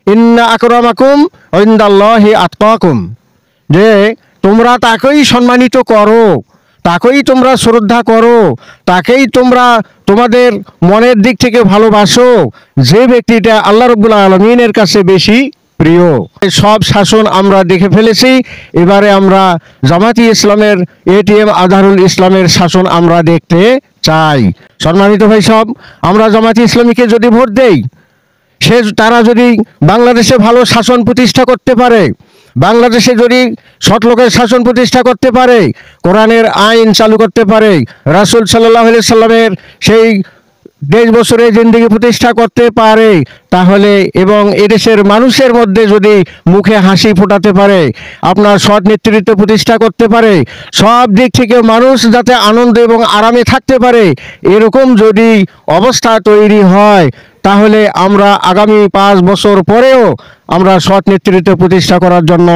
ইন্না আকরামাকুম ইনদাল্লাহি আতকাকুম, যে তোমরা তাকেই সম্মানিত করো, তাকেই তোমরা শ্রদ্ধা করো, তাকেই তোমরা তোমাদের মনের দিক থেকে ভালোবাসো, যে ব্যক্তিটা আল্লাহ রাব্বুল আলামিনের কাছে বেশি প্রিয়। সব শাসন আমরা দেখে ফেলেছি, এবারে আমরা জামাতি ইসলামের এটিএম আজহারুল ইসলামের শাসন আমরা দেখতে চাই। সম্মানিত ভাই সব, আমরা জামাতি ইসলামীকে যদি ভোট দেই, তারা যদি বাংলাদেশে ভালো শাসন প্রতিষ্ঠা করতে পারে, বাংলাদেশে যদি সৎ লোকের শাসন প্রতিষ্ঠা করতে পারে, কোরআনের আইন চালু করতে পারে, রাসূল সাল্লাল্লাহু আলাইহি সাল্লামের সেই ২০ বছরের জিন্দেগি প্রতিষ্ঠা করতে পারে, তাহলে এবং এদেশের মানুষের মধ্যে যদি মুখে হাসি ফোটাতে পারে, আপনার সৎ নেতৃত্ব প্রতিষ্ঠা করতে পারে, সব দিক থেকে মানুষ যাতে আনন্দ এবং আরামে থাকতে পারে, এরকম যদি অবস্থা তৈরি হয়, তাহলে আমরা আগামী 5 বছর পরেও আমরা সৎ নেতৃত্ব প্রতিষ্ঠা করার জন্য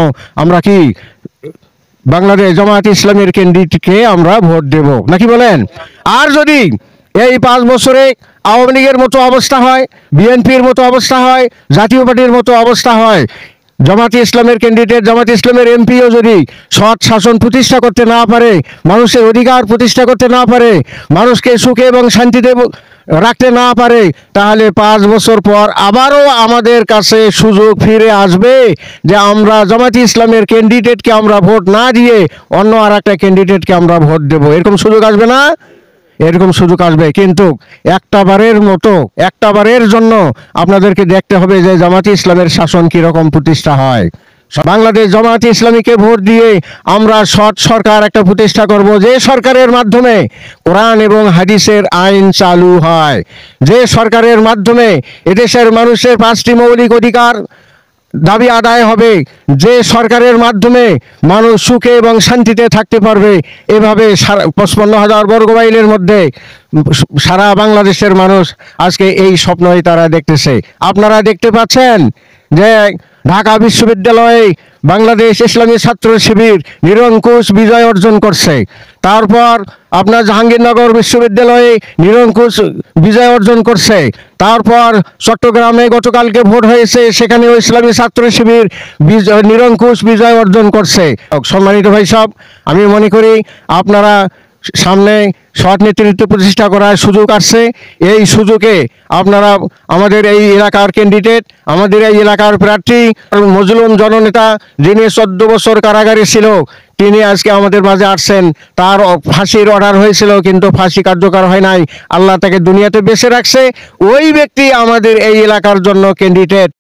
আমরা কি বাংলাদেশ জামায়াত ইসলামের ক্যান্ডিডেটকে আমরা ভোট দেব, নাকি বলেন? আর যদি এই 5 বছরে আওয়ামী লীগের মতো অবস্থা হয়, বিএনপির মতো অবস্থা হয়, জাতীয় পার্টির মতো অবস্থা হয়, জামায়াতে ইসলামের ক্যান্ডিডেট, জামায়াতে ইসলামের এমপিও যদি সৎ শাসন প্রতিষ্ঠা করতে না পারে, মানুষের অধিকার প্রতিষ্ঠা করতে না পারে, মানুষকে সুখে এবং শান্তিতে রাখতে না পারে, তাহলে 5 বছর পর আবারও আমাদের কাছে সুযোগ ফিরে আসবে যে আমরা জামায়াতে ইসলামের ক্যান্ডিডেটকে আমরা ভোট না দিয়ে অন্য আর একটা ক্যান্ডিডেটকে আমরা ভোট দেব। এরকম সুযোগ আসবে না? এরকম সুযোগ আসবে, কিন্তু একটা বারের জন্য আপনাদেরকে দেখতে হবে যে জামায়াতে ইসলামের শাসন কীরকম প্রতিষ্ঠা হয়। বাংলাদেশ জামায়াতে ইসলামীকে ভোট দিয়ে আমরা সৎ সরকার একটা প্রতিষ্ঠা করব, যে সরকারের মাধ্যমে কোরআন এবং হাদিসের আইন চালু হয়, যে সরকারের মাধ্যমে এদেশের মানুষের 5টি মৌলিক অধিকার দাবি আদায় হবে, যে সরকারের মাধ্যমে মানুষ সুখে এবং শান্তিতে থাকতে পারবে। এভাবে 55,000 বর্গ মাইলের মধ্যে সারা বাংলাদেশের মানুষ আজকে এই স্বপ্নই তারা দেখতেছে। আপনারা দেখতে পাচ্ছেন যে ঢাকা বিশ্ববিদ্যালয়ে বাংলাদেশ ইসলামী ছাত্র শিবির নিরঙ্কুশ বিজয় অর্জন করছে। তারপর আপনার জাহাঙ্গীরনগর বিশ্ববিদ্যালয়ে নিরঙ্কুশ বিজয় অর্জন করছে। তারপর চট্টগ্রামে গতকালকে ভোট হয়েছে, সেখানেও ইসলামী ছাত্র শিবির নিরঙ্কুশ বিজয় অর্জন করছে। সম্মানিত ভাই সব, আমি মনে করি আপনারা সামনে সৎ নেতৃত্ব প্রতিষ্ঠা করার সুযোগ আসছে। এই সুযোগে আপনারা আমাদের এই এলাকার ক্যান্ডিডেট, আমাদের এই এলাকার প্রার্থী মজলুম জননেতা, যিনি 14 বছর কারাগারে ছিল, তিনি আজকে আমাদের মাঝে আসছেন। তার ফাঁসির অর্ডার হয়েছিল, কিন্তু ফাঁসি কার্যকর হয় নাই। আল্লাহ তাকে দুনিয়াতে বেঁচে রাখছে। ওই ব্যক্তি আমাদের এই এলাকার জন্য ক্যান্ডিডেট।